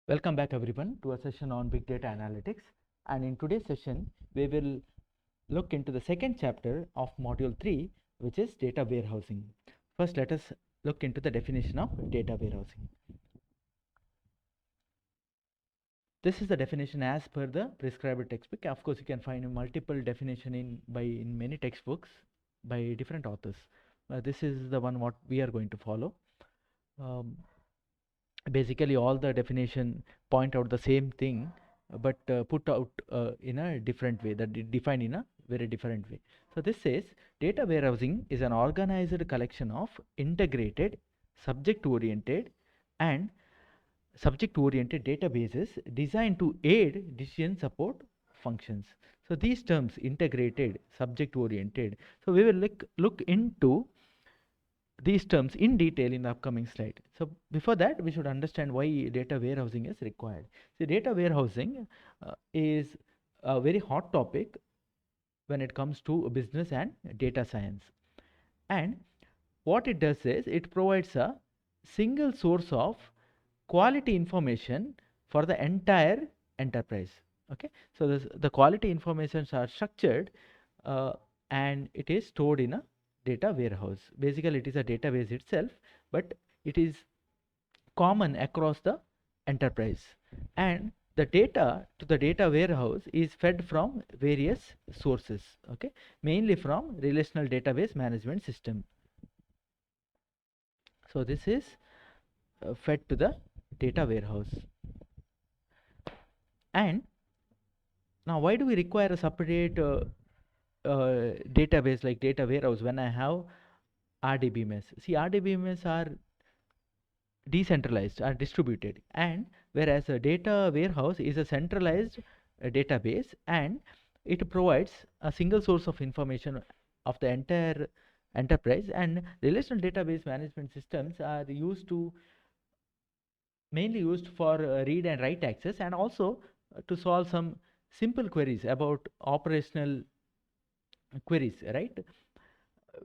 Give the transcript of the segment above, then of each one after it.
Welcome back everyone to a session on big data analytics, and in today's session we will look into the second chapter of module 3, which is data warehousing. First, let us look into the definition of data warehousing. This is the definition as per the prescribed textbook. Of course, you can find a multiple definition in many textbooks by different authors. This is the one what we are going to follow. Basically all the definition point out the same thing, but put out in a different way, that defined in a very different way. So this says data warehousing is an organized collection of integrated subject oriented databases designed to aid decision support functions. So these terms, integrated, subject oriented, so we will look into these terms in detail in the upcoming slide. So before that, we should understand why data warehousing is required. See, data warehousing is a very hot topic when it comes to business and data science. And what it does is it provides a single source of quality information for the entire enterprise. Okay, so the quality informations are structured and it is stored in a data warehouse. Basically it is a database itself, but it is common across the enterprise, and the data to the data warehouse is fed from various sources, okay, mainly from relational database management system. So this is fed to the data warehouse. And now why do we require a separate database like data warehouse when I have RDBMS? See, RDBMS are decentralized, are distributed, and whereas a data warehouse is a centralized database, and it provides a single source of information of the entire enterprise. And relational database management systems are mainly used for read and write access, and also to solve some simple queries about operational queries, right?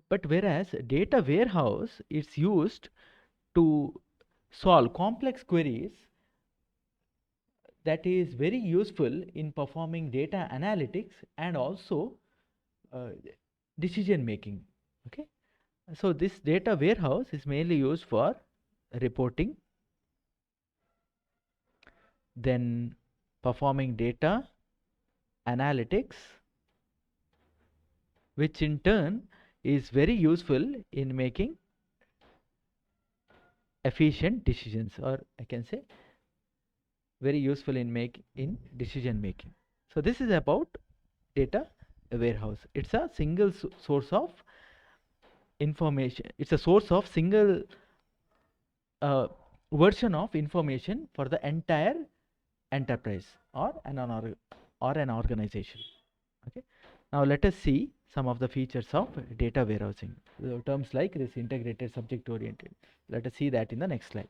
But whereas data warehouse is used to solve complex queries, that is very useful in performing data analytics and also decision making. Okay, so this data warehouse is mainly used for reporting, then performing data analytics, which in turn is very useful in making efficient decisions, or I can say very useful in decision making. So this is about data warehouse. It's a single source of information. It's a source of single version of information for the entire enterprise or an organization. Okay, now let us see some of the features of data warehousing. Terms like this integrated, subject oriented, let us see that in the next slide.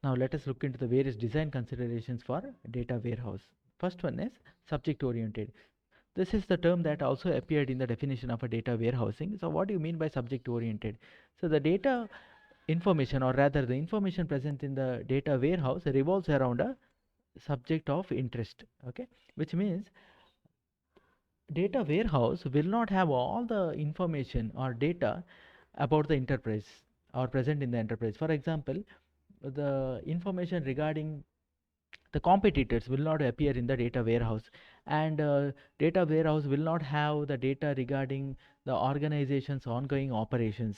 Now let us look into the various design considerations for data warehouse. First one is subject oriented. This is the term that also appeared in the definition of a data warehousing. So what do you mean by subject oriented? So the data information, or rather the information present in the data warehouse, revolves around a subject of interest. Okay, which means data warehouse will not have all the information or data about the enterprise or present in the enterprise. For example, the information regarding the competitors will not appear in the data warehouse, and data warehouse will not have the data regarding the organization's ongoing operations,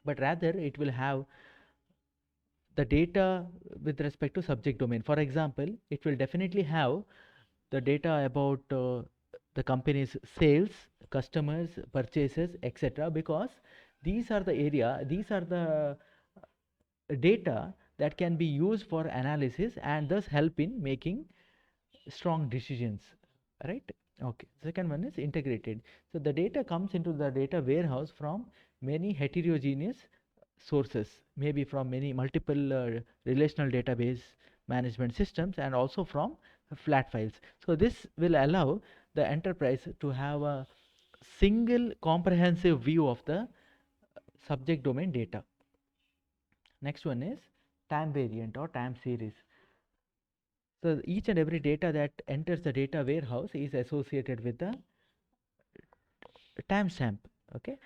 but rather it will have the data with respect to subject domain. For example, it will definitely have the data about the company's sales, customers, purchases, etc., because these are the data that can be used for analysis and thus help in making strong decisions, right? Okay, second one is integrated. So the data comes into the data warehouse from many heterogeneous sources, maybe from many multiple relational database management systems, and also from flat files. So this will allow the enterprise to have a single comprehensive view of the subject domain data. Next one is time variant or time series. So each and every data that enters the data warehouse is associated with the timestamp. Okay,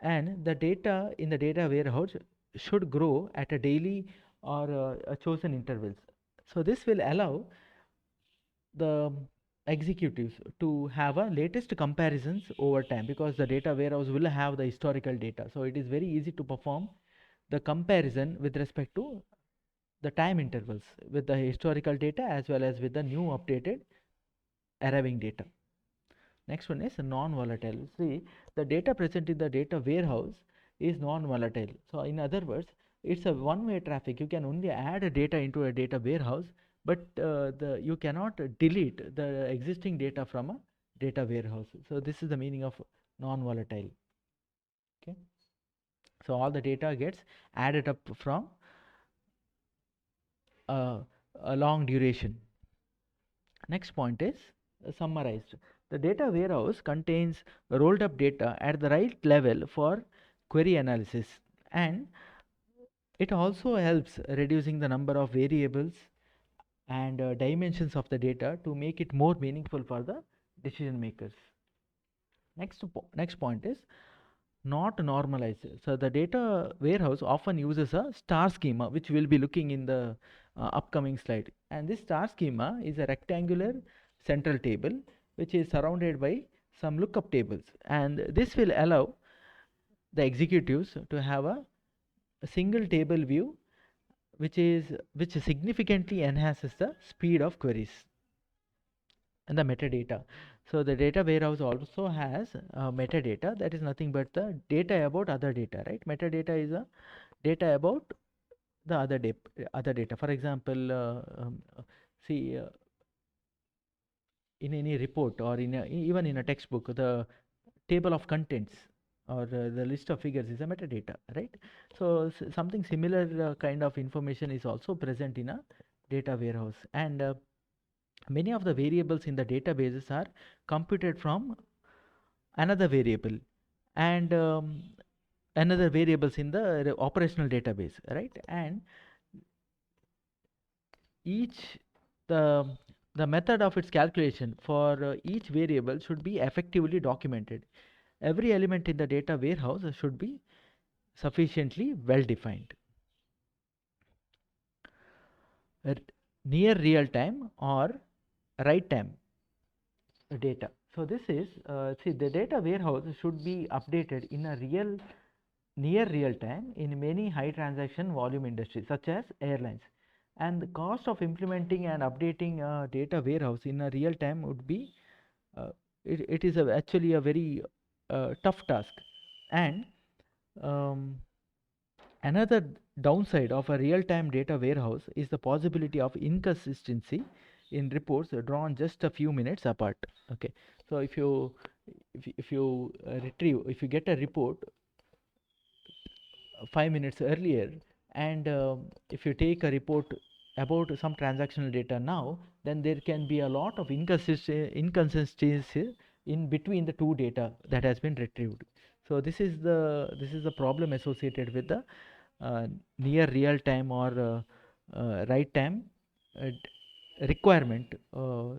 and the data in the data warehouse should grow at a daily or a chosen intervals. So this will allow the executives to have a latest comparisons over time, because the data warehouse will have the historical data. So it is very easy to perform the comparison with respect to the time intervals with the historical data as well as with the new updated arriving data. Next one is non-volatile. See, the data present in the data warehouse is non-volatile. So in other words, it's a one-way traffic. You can only add a data into a data warehouse, but you cannot delete the existing data from a data warehouse. So this is the meaning of non-volatile. Okay. So all the data gets added up from a long duration. Next point is summarized. The data warehouse contains rolled up data at the right level for query analysis, and it also helps reducing the number of variables and dimensions of the data to make it more meaningful for the decision makers. Next point is not normalized. So the data warehouse often uses a star schema, which we'll be looking in the upcoming slide. And this star schema is a rectangular central table which is surrounded by some lookup tables, and this will allow the executives to have a single table view which significantly enhances the speed of queries. And the metadata. So the data warehouse also has metadata, that is nothing but the data about other data, right? Metadata is a data about the other data. For example, see in any report or even in a textbook, the table of contents or the list of figures is a metadata, right? So something similar kind of information is also present in a data warehouse, and many of the variables in the databases are computed from another variable and another variables in the operational database, right? And each the the method of its calculation for each variable should be effectively documented. Every element in the data warehouse should be sufficiently well defined. Near real time or right time data. So this is see, the data warehouse should be updated in a near real time in many high transaction volume industries such as airlines, and the cost of implementing and updating a data warehouse in a real time would be it is actually a very tough task. And um, another downside of a real-time data warehouse is the possibility of inconsistency in reports drawn just a few minutes apart. Okay, so if you get a report 5 minutes earlier, and if you take a report about some transactional data now, then there can be a lot of inconsistency in between the two data that has been retrieved. So this is the problem associated with the near real time or right time requirement or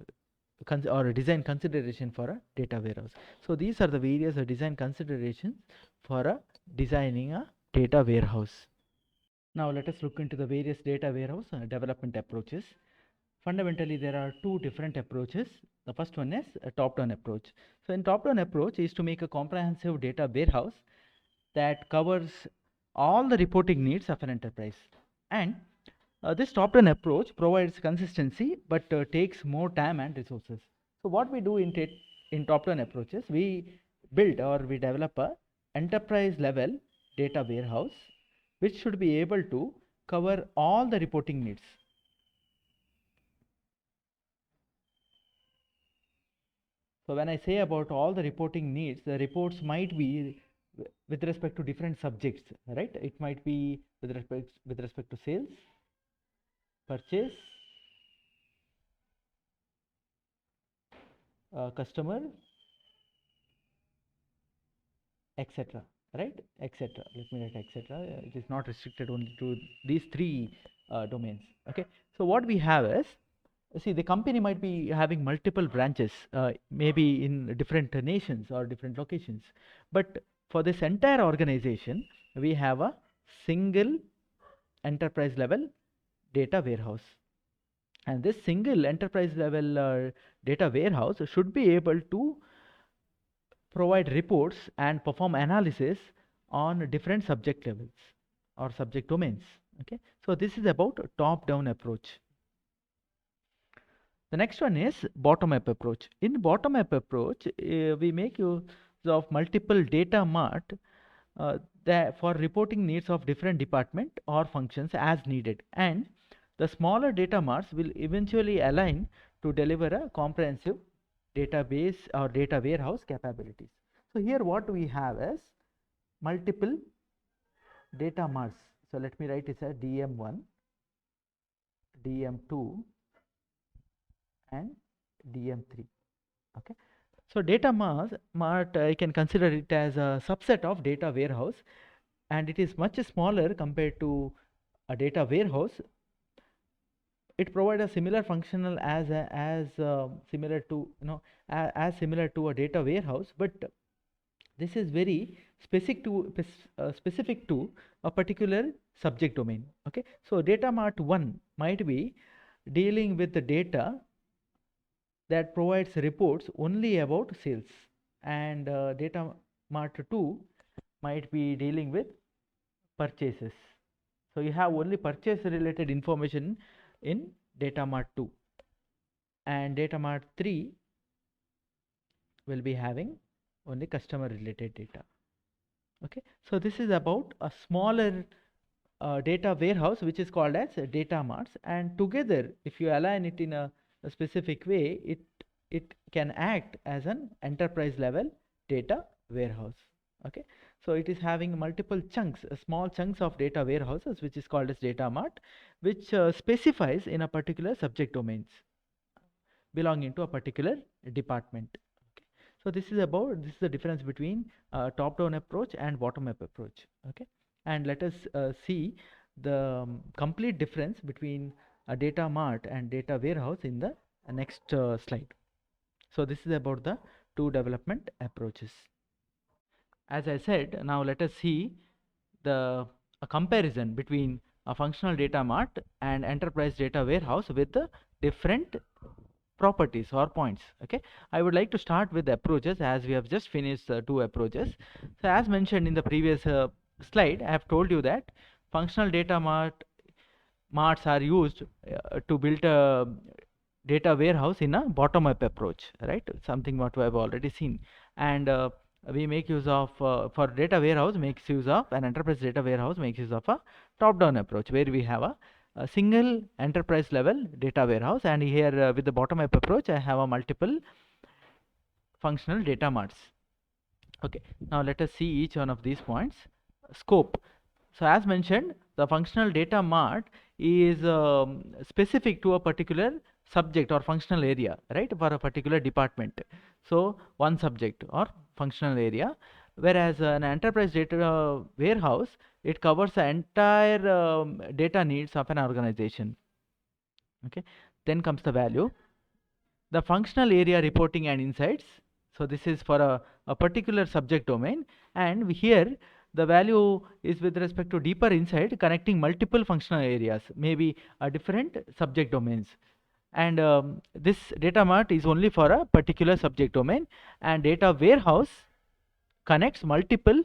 a design consideration for a data warehouse. So these are the various design considerations for designing a data warehouse. Now let us look into the various data warehouse development approaches. Fundamentally, there are two different approaches. The first one is a top-down approach. So in top-down approach is to make a comprehensive data warehouse that covers all the reporting needs of an enterprise. And this top-down approach provides consistency but takes more time and resources. So what we do in top-down approaches, we build or we develop a enterprise level data warehouse which should be able to cover all the reporting needs. So when I say about all the reporting needs, the reports might be with respect to different subjects, right? It might be with respect to sales, purchase, customer, etc., right? Etc. Let me write etc. It is not restricted only to these three domains. Okay. So what we have is, see, the company might be having multiple branches, maybe in different nations or different locations, but for this entire organization, we have a single enterprise level data warehouse. And this single enterprise level data warehouse should be able to provide reports and perform analysis on different subject levels or subject domains. Okay, so this is about top down approach. The next one is bottom up approach. In bottom up approach, we make use of multiple data mart for reporting needs of different department or functions as needed, and the smaller data marts will eventually align to deliver a comprehensive database or data warehouse capabilities. So here what we have is multiple data marts. So let me write it as DM1, DM2 and DM3. Okay. So data mart, I can consider it as a subset of data warehouse, and it is much smaller compared to a data warehouse. It provides a similar functional as similar to as similar to a data warehouse, but this is very specific to a particular subject domain. Okay, so data mart 1 might be dealing with the data that provides reports only about sales, and data mart 2 might be dealing with purchases. So you have only purchase related information in data mart 2, and data mart 3 will be having only customer related data. Okay, so this is about a smaller data warehouse which is called as data marts, and together if you align it in a specific way, it can act as an enterprise level data warehouse. Okay, so it is having multiple chunks, small chunks of data warehouses, which is called as data mart, which specifies in a particular subject domains belonging to a particular department. Okay, so this is the difference between top down approach and bottom up approach. Okay, and let us see the complete difference between a data mart and data warehouse in the next slide. So this is about the two development approaches. As I said, now let us see a comparison between a functional data mart and enterprise data warehouse with the different properties or points. Okay, I would like to start with the approaches, as we have just finished two approaches. So as mentioned in the previous slide, I have told you that functional data marts are used to build a data warehouse in a bottom up approach, right? Something what we have already seen. And we make use of for data warehouse makes use of an enterprise data warehouse makes use of a top down approach, where we have a single enterprise level data warehouse, and here with the bottom up approach I have a multiple functional data marts. Okay, now let us see each one of these points. Scope. So as mentioned, the functional data mart is specific to a particular subject or functional area, right, for a particular department. So one subject or functional area, whereas an enterprise data warehouse, it covers the entire data needs of an organization. Okay, then comes the value, the functional area reporting and insights. So this is for a particular subject domain, and here the value is with respect to deeper insight connecting multiple functional areas, maybe different subject domains. And this data mart is only for a particular subject domain, and data warehouse connects multiple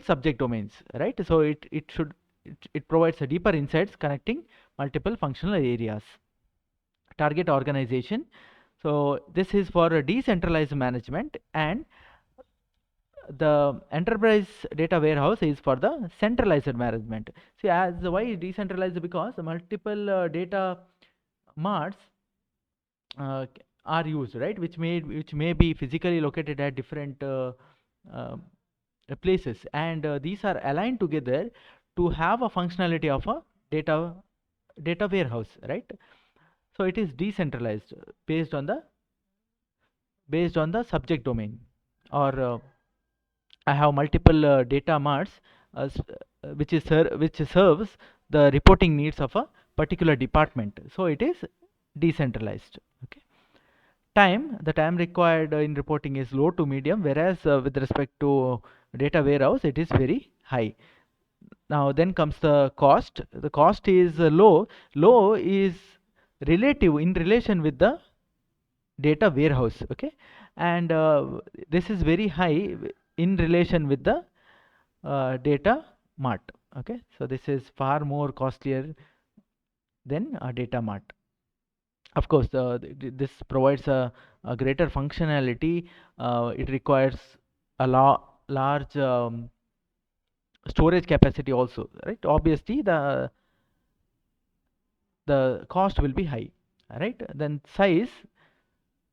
subject domains, right? So it provides a deeper insights connecting multiple functional areas. Target organization. So this is for a decentralized management, and the enterprise data warehouse is for the centralized management. See, as why decentralized? Because multiple data marts are used, right, which may be physically located at different uh, places, and these are aligned together to have a functionality of a data warehouse, right? So it is decentralized based on the subject domain, or I have multiple data marts, which serves the reporting needs of a particular department. So it is decentralized. Okay. The time required in reporting is low to medium, whereas with respect to data warehouse, it is very high. Now then comes the cost. The cost is low. Low is relative in relation with the data warehouse. Okay, and this is very high in relation with the data mart. Okay, so this is far more costlier than a data mart. Of course, this provides a greater functionality. It requires a large storage capacity also, right? Obviously the cost will be high, right? Then size,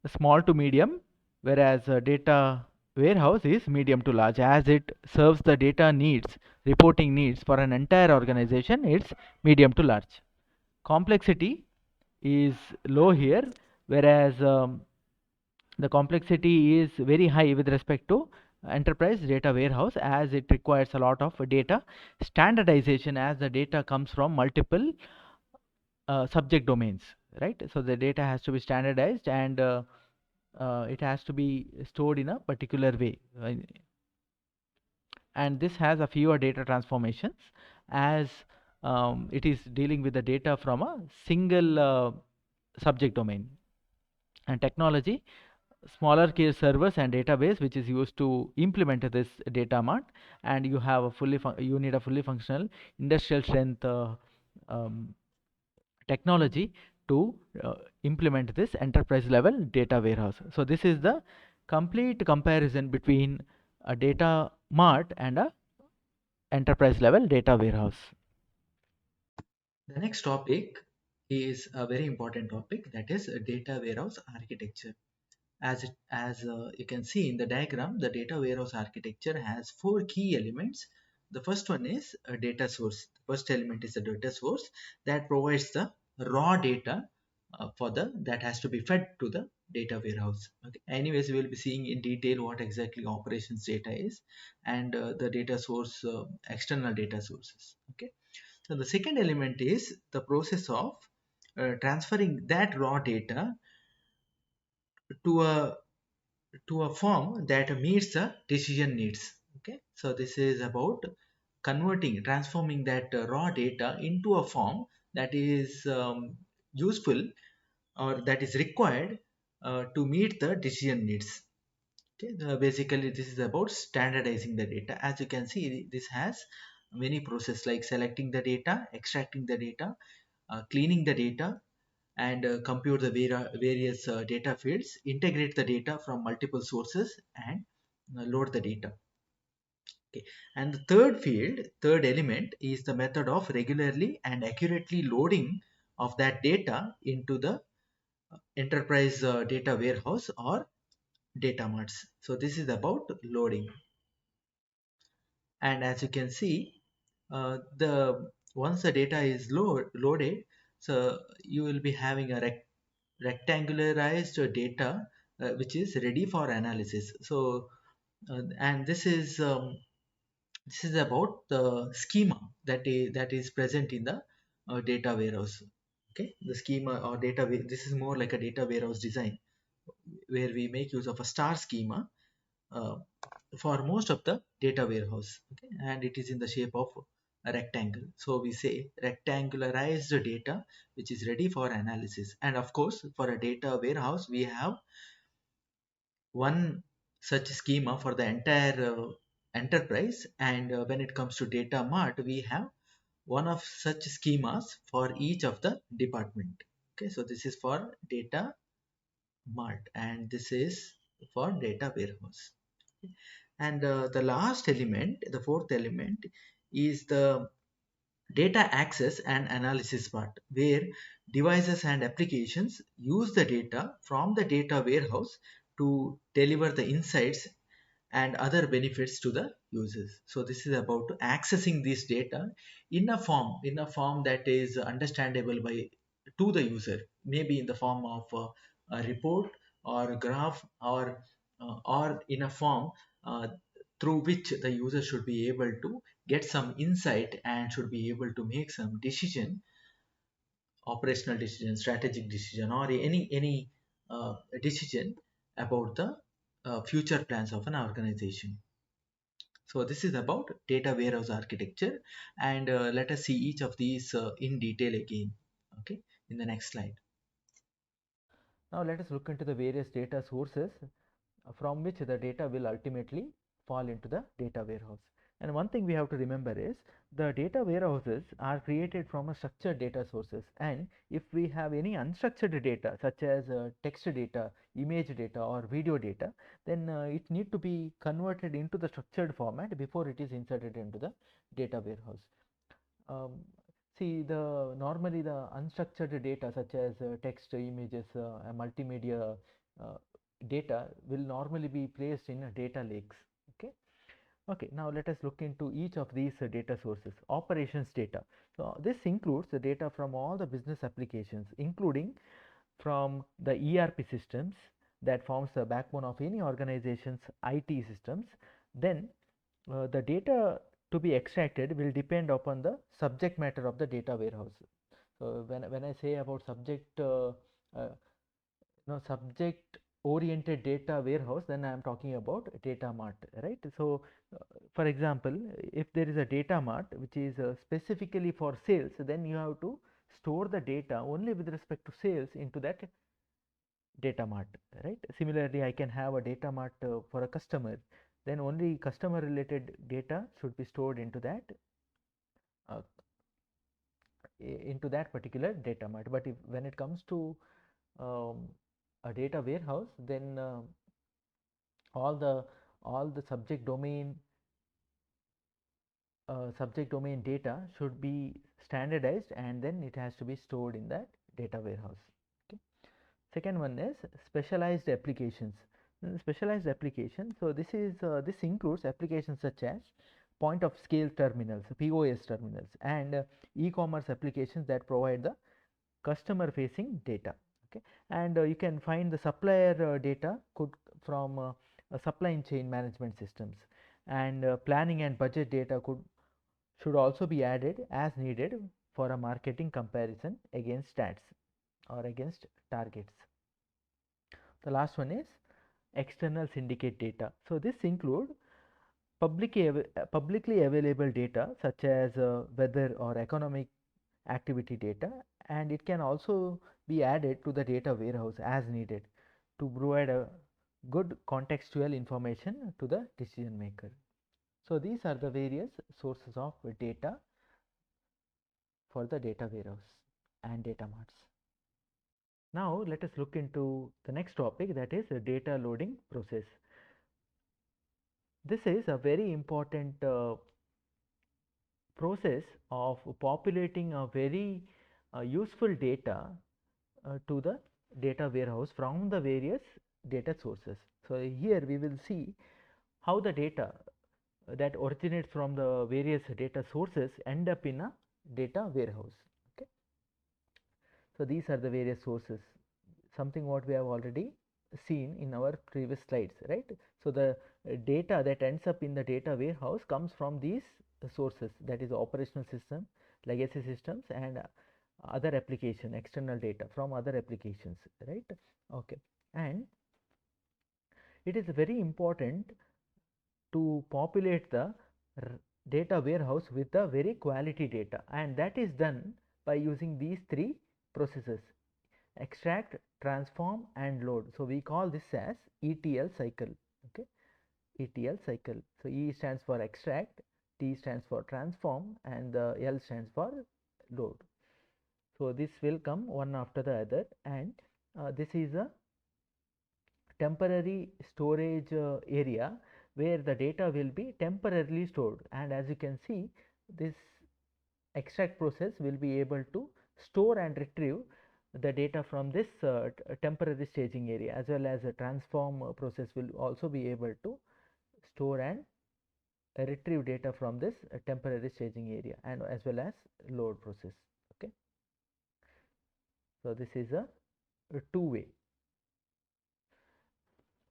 small to medium, whereas data warehouse is medium to large, as it serves the data needs, reporting needs for an entire organization. It's medium to large. Complexity is low here, whereas the complexity is very high with respect to enterprise data warehouse, as it requires a lot of data standardization, as the data comes from multiple subject domains, right? So the data has to be standardized, and it has to be stored in a particular way, and this has a fewer data transformations, as it is dealing with the data from a single subject domain. And technology, smaller case servers and database which is used to implement this data mart, and you have a you need a fully functional industrial strength um, technology to implement this enterprise level data warehouse. So this is the complete comparison between a data mart and a enterprise level data warehouse. The next topic is a very important topic, that is data warehouse architecture. As you can see in the diagram, the data warehouse architecture has four key elements. The first one is a data source. The first element is a data source that provides the raw data for the that has to be fed to the data warehouse. Okay. Anyways, we will be seeing in detail what exactly operations data is, and the data source, external data sources. Okay. So the second element is the process of transferring that raw data to a form that meets the decision needs. Okay, so this is about transforming that raw data into a form that is useful, or that is required to meet the decision needs. Okay, basically this is about standardizing the data. As you can see, this has many processes like selecting the data, extracting the data, cleaning the data, and compute the various data fields, integrate the data from multiple sources, and load the data. Okay. And the third element is the method of regularly and accurately loading of that data into the enterprise data warehouse or data marts. So this is about loading. And as you can see, the once the data is loaded, so you will be having a rectangularized data which is ready for analysis. So and this is about the schema that is present in the data warehouse. Okay, the schema or this is more like a data warehouse design, where we make use of a star schema uh, for most of the data warehouse. Okay, and it is in the shape of a rectangle. So we say rectangularized data which is ready for analysis. And of course, for a data warehouse, we have one such schema for the entire enterprise. And when it comes to data mart, we have one of such schemas for each of the department. Okay, so this is for data mart, and this is for data warehouse. And the last element, the fourth element, is the data access and analysis part, where devices and applications use the data from the data warehouse to deliver the insights and other benefits to the users. So this is about accessing this data in a form that is understandable by to the user, maybe in the form of a report or a graph, or in a form uh, through which the user should be able to get some insight and should be able to make some decision, operational decision, strategic decision, or any decision about the future plans of an organization. So this is about data warehouse architecture, and let us see each of these in detail again, okay, in the next slide. Now let us look into the various data sources from which the data will ultimately fall into the data warehouse. And one thing we have to remember is the data warehouses are created from a structured data sources, and if we have any unstructured data such as text data, image data, or video data, then it need to be converted into the structured format before it is inserted into the data warehouse. um, See, the normally the unstructured data such as text, images, multimedia uh, data will normally be placed in data lakes. Okay. Okay, now let us look into each of these data sources. Operations data. So this includes the data from all the business applications, including from the ERP systems that forms the backbone of any organization's IT systems. Then the data to be extracted will depend upon the subject matter of the data warehouse. So when I say about subject oriented data warehouse, then I am talking about data mart, right? So for example, if there is a data mart which is specifically for sales, then you have to store the data only with respect to sales into that data mart, right? Similarly, I can have a data mart for a customer, then only customer related data should be stored uh, into that particular data mart. But if when it comes to um, a data warehouse, then all the all the subject domain data should be standardized, and then it has to be stored in that data warehouse. Okay. Second one is specialized applications. Specialized application. So this includes applications such as point of scale terminals, POS terminals, and e-commerce applications that provide the customer facing data. Okay, and you can find the supplier data could from supply chain management systems, and planning and budget data should also be added as needed for a marketing comparison against stats or against targets. The last one is external syndicate data. So this include publicly available data such as weather or economic activity data, and it can also be added to the data warehouse as needed to provide a good contextual information to the decision maker. So these are the various sources of data for the data warehouse and data marts. Now let us look into the next topic, that is the data loading process. This is a very important process of populating a very useful data to the data warehouse from the various data sources. So here we will see how the data that originates from the various data sources end up in a data warehouse. Okay. So these are the various sources, something what we have already seen in our previous slides, right? So the data that ends up in the data warehouse comes from these sources, that is operational system, legacy systems, and other application, external data from other applications, right? Okay. And it is very important to populate the data warehouse with the very quality data, and that is done by using these three processes: extract, transform, and load. So we call this as ETL cycle. Okay, ETL cycle. So E stands for extract, T stands for transform, and the L stands for load. So this will come one after the other, and this is a temporary storage area where the data will be temporarily stored. And as you can see, this extract process will be able to store and retrieve the data from this temporary staging area, as well as a transform process will also be able to store and retrieve data from this temporary staging area, and as well as load process. Okay, so this is a two-way.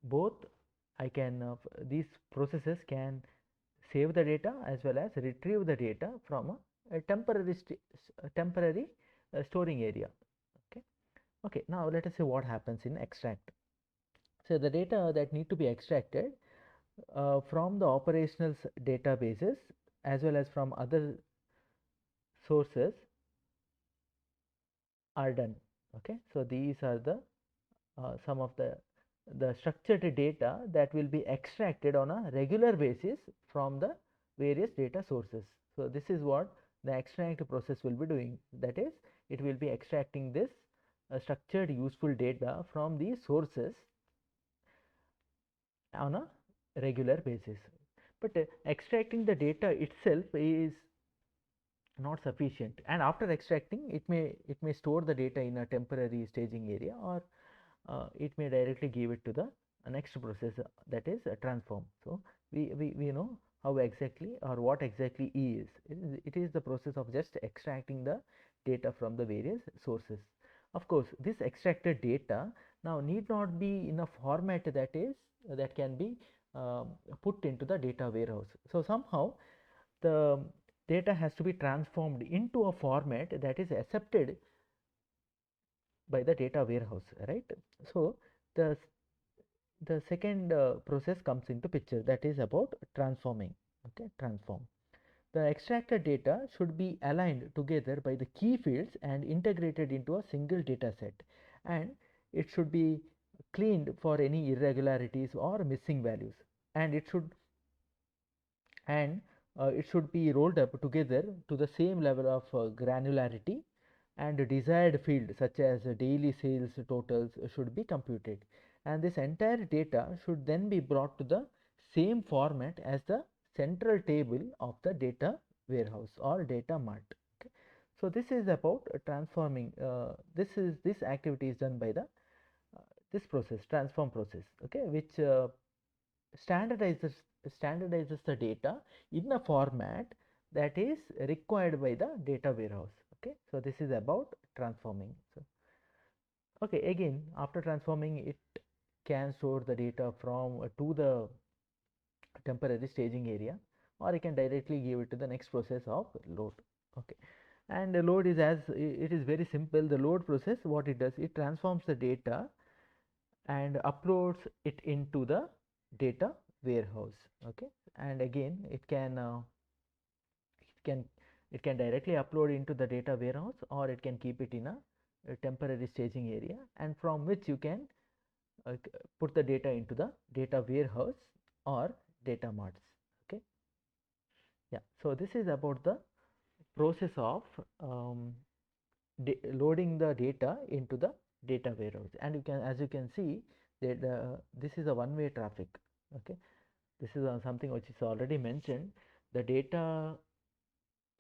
Both I can these processes can save the data as well as retrieve the data from a temporary storing area. Okay. Okay, now let us see what happens in extract. So the data that need to be extracted from the operational databases as well as from other sources are done. Okay, so these are the some of the structured data that will be extracted on a regular basis from the various data sources. So this is what the extract process will be doing, that is, it will be extracting this structured useful data from these sources on a regular basis. But extracting the data itself is not sufficient, and after extracting it may store the data in a temporary staging area, or it may directly give it to the next process, that is transform. So we know how exactly or what exactly is. It is the process of just extracting the data from the various sources. Of course, this extracted data now need not be in a format that can be put into the data warehouse. So somehow the data has to be transformed into a format that is accepted by the data warehouse, right? So the the second process comes into picture, that is about transforming. Okay, transform. The extracted data should be aligned together by the key fields and integrated into a single data set, and it should be cleaned for any irregularities or missing values, and it should be rolled up together to the same level of granularity, and desired field such as daily sales totals should be computed, and this entire data should then be brought to the same format as the central table of the data warehouse or data mart. Okay. So this is about transforming. This activity is done by the this process, transform process. Okay, which standardizes standardizes the data in a format that is required by the data warehouse. Okay, so this is about transforming. So okay, again, after transforming, it can store the data from to the temporary staging area, or you can directly give it to the next process of load. Okay, and the load is, as it is very simple. The load process, what it does, it transforms the data and uploads it into the data warehouse. Okay, and again, can it can directly upload into the data warehouse, or it can keep it in a temporary staging area, and from which you can put the data into the data warehouse or data marts. Okay, yeah, so this is about the process of loading the data into the data warehouse, and you can, as you can see, that this is a one-way traffic. Okay, this is something which is already mentioned. The data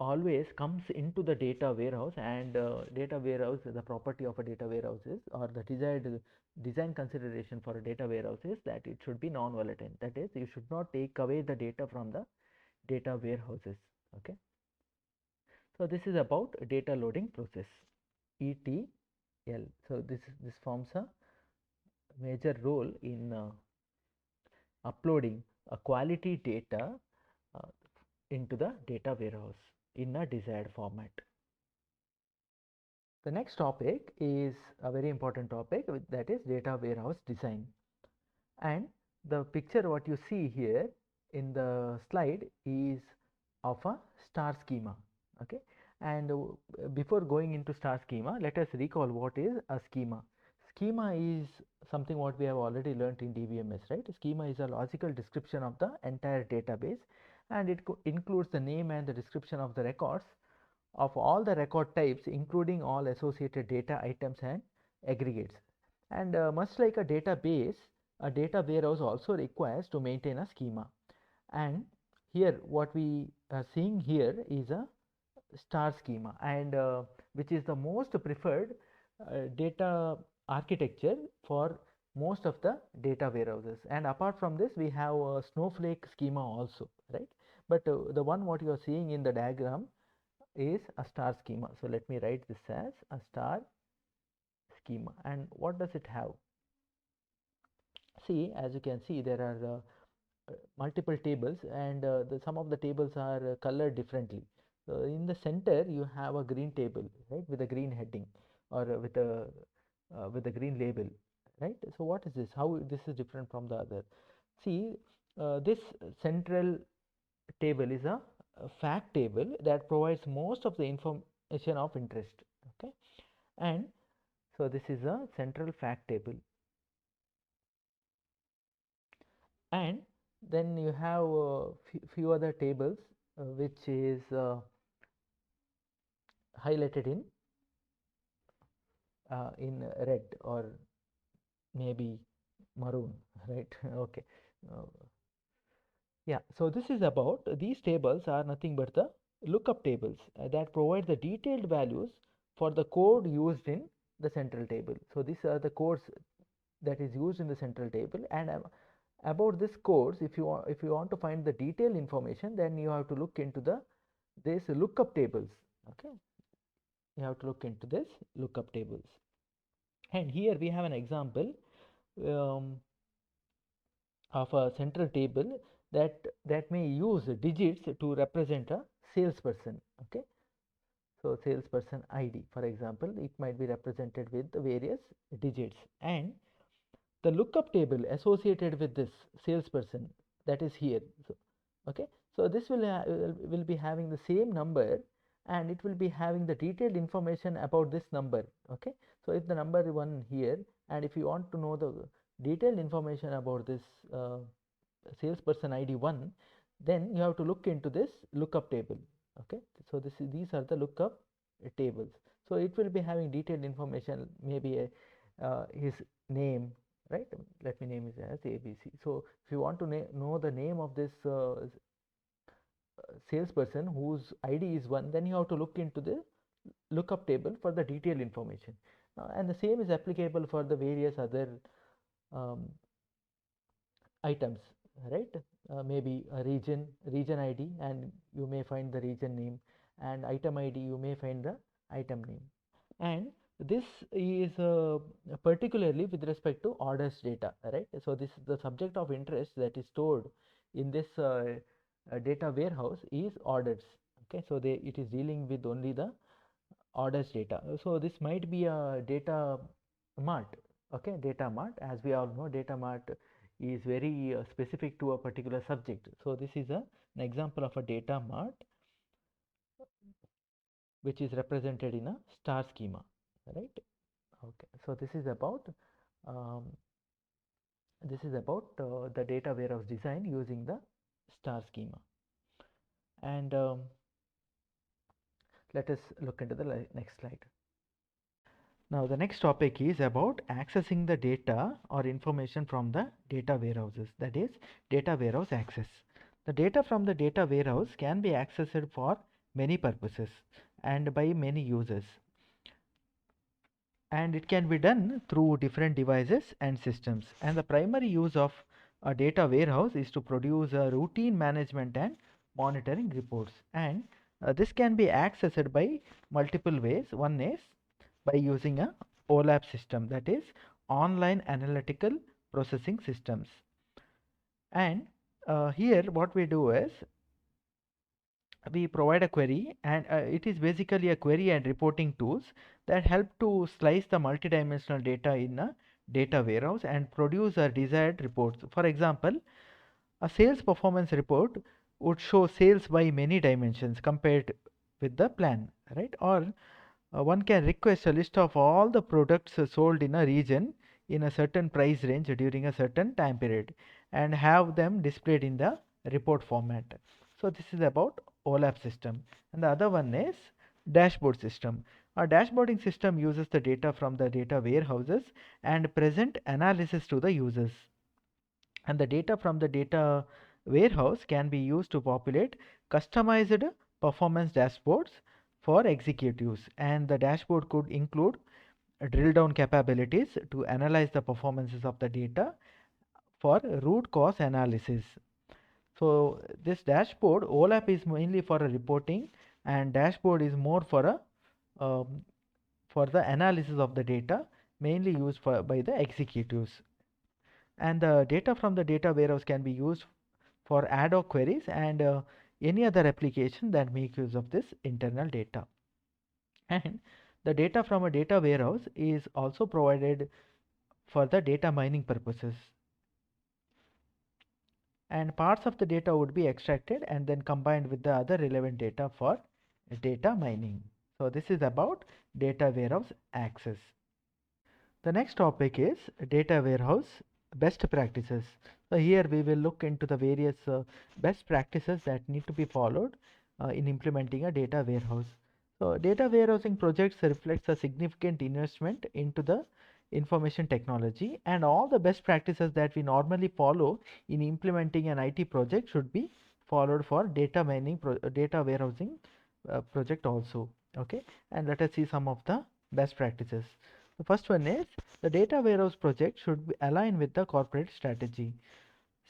always comes into the data warehouse, and data warehouse, the property of a data warehouse is, or the desired design consideration for a data warehouse is, that it should be non-volatile. That is, you should not take away the data from the data warehouses. Okay, so this is about data loading process, ETL. So this forms a major role in uploading a quality data uh, into the data warehouse in a desired format. The next topic is a very important topic, that is data warehouse design. And the picture what you see here in the slide is of a star schema. Okay, and before going into star schema, let us recall what is a schema. Schema is something what we have already learnt in DBMS, right? Schema is a logical description of the entire database, and it includes the name and the description of the records of all the record types, including all associated data items and aggregates. And much like a database, a data warehouse also requires to maintain a schema. And here what we are seeing here is a star schema, and which is the most preferred data architecture for most of the data warehouses. And apart from this, we have a snowflake schema also, right? But the one what you are seeing in the diagram is a star schema. So let me write this as a star schema. And what does it have? See, as you can see, there are multiple tables, and some of the tables are colored differently. So in the center you have a green table, right, with a green heading, or with a green label, right? So what is this? How this is different from the other? See, this central table is a fact table that provides most of the information of interest. Okay, and so this is a central fact table, and then you have few other tables which is highlighted in red or maybe maroon, right? Okay. uh, yeah, so this is about, these tables are nothing but the lookup tables that provide the detailed values for the code used in the central table. So these are the codes that is used in the central table, and about this codes, if you want to find the detailed information, then you have to look into this lookup tables. Okay, you have to look into this lookup tables. And here we have an example um, of a central table that may use digits to represent a salesperson. Okay, so salesperson ID, for example, it might be represented with various digits, and the lookup table associated with this salesperson, that is here. So, okay, so this will be having the same number, and it will be having the detailed information about this number. Okay, so if the number one here, and if you want to know the detailed information about this salesperson ID 1, then you have to look into this lookup table. Okay, so these are the lookup tables. So it will be having detailed information, maybe his name, right? Let me name it as ABC. So if you want to know the name of this salesperson whose ID is 1, then you have to look into the lookup table for the detailed information. And the same is applicable for the various other um, items, right? Maybe a region ID, and you may find the region name, and item ID, you may find the item name. And this is particularly with respect to orders data, right? So this, the subject of interest that is stored in this data warehouse is orders. Okay, so it is dealing with only the orders data. So this might be a data mart. Okay, data mart, as we all know, data mart is very specific to a particular subject. So this is an example of a data mart which is represented in a star schema, right? Okay, so um, this is about the data warehouse design using the star schema. And let us look into the next slide. Now the next topic is about accessing the data or information from the data warehouses, that is data warehouse access. The data from the data warehouse can be accessed for many purposes and by many users, and it can be done through different devices and systems. And the primary use of a data warehouse is to produce a routine management and monitoring reports, and this can be accessed by multiple ways. One is by using a OLAP system, that is online analytical processing systems. And here what we do is we provide a query, and it is basically a query and reporting tools that help to slice the multidimensional data in a data warehouse and produce a desired reports. For example, a sales performance report would show sales by many dimensions compared with the plan, right? Or one can request a list of all the products sold in a region in a certain price range during a certain time period and have them displayed in the report format. So this is about OLAP system. And the other one is dashboard system. A dashboarding system uses the data from the data warehouses and present analysis to the users. And the data from the data warehouse can be used to populate customized performance dashboards for executives, and the dashboard could include drill down capabilities to analyze the performances of the data for root cause analysis. So this dashboard, OLAP is mainly for a reporting, and dashboard is more for the analysis of the data, mainly used by the executives. And the data from the data warehouse can be used for ad hoc queries and any other application that make use of this internal data. And the data from a data warehouse is also provided for the data mining purposes. And parts of the data would be extracted and then combined with the other relevant data for data mining. So this is about data warehouse access. The next topic is data warehouse best practices. So here we will look into the various best practices that need to be followed in implementing a data warehouse. So data warehousing projects reflects a significant investment into the information technology, and all the best practices that we normally follow in implementing an IT project should be followed for data mining data warehousing project also. Okay, and let us see some of the best practices. The first one is the data warehouse project should be aligned with the corporate strategy.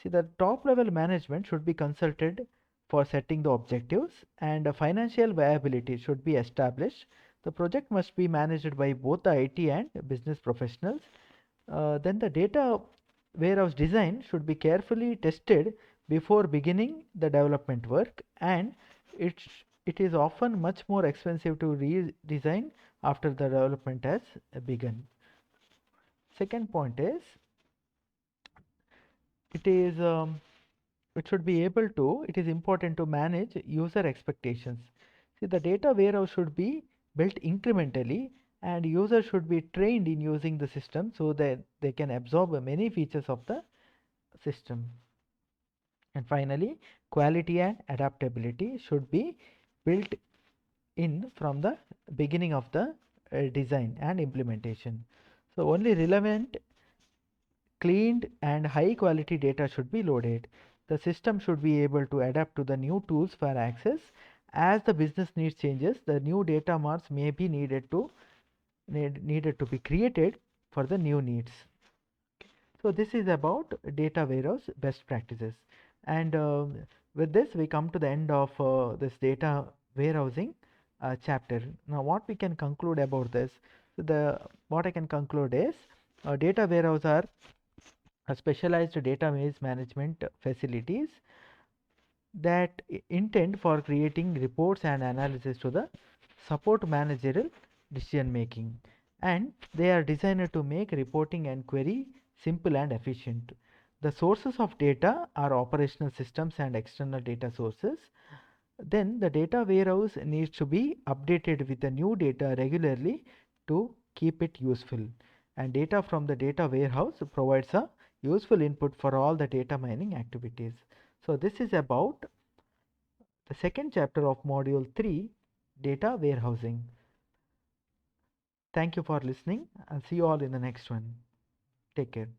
See, the top level management should be consulted for setting the objectives, and a financial viability should be established. The project must be managed by both the IT and business professionals. Then the data warehouse design should be carefully tested before beginning the development work, and it is often much more expensive to redesign after the development has begun. Second point is it is it should be able to, it is important to manage user expectations. See, the data warehouse should be built incrementally, and users should be trained in using the system so that they can absorb many features of the system. And finally, quality and adaptability should be built in from the beginning of the design and implementation. So only relevant, cleaned and high quality data should be loaded. The system should be able to adapt to the new tools for access. As the business needs changes, the new data marts may be needed to be created for the new needs. So this is about data warehouse best practices. And with this, we come to the end of this data warehousing chapter. Now, what we can conclude about this? What I can conclude is data warehouse are specialized database management facilities that intend for creating reports and analysis to the support managerial decision making, and they are designed to make reporting and query simple and efficient. The sources of data are operational systems and external data sources. Then the data warehouse needs to be updated with the new data regularly to keep it useful, and data from the data warehouse provides a useful input for all the data mining activities. So this is about the second chapter of module 3, data warehousing. Thank you for listening, and see you all in the next one. Take care.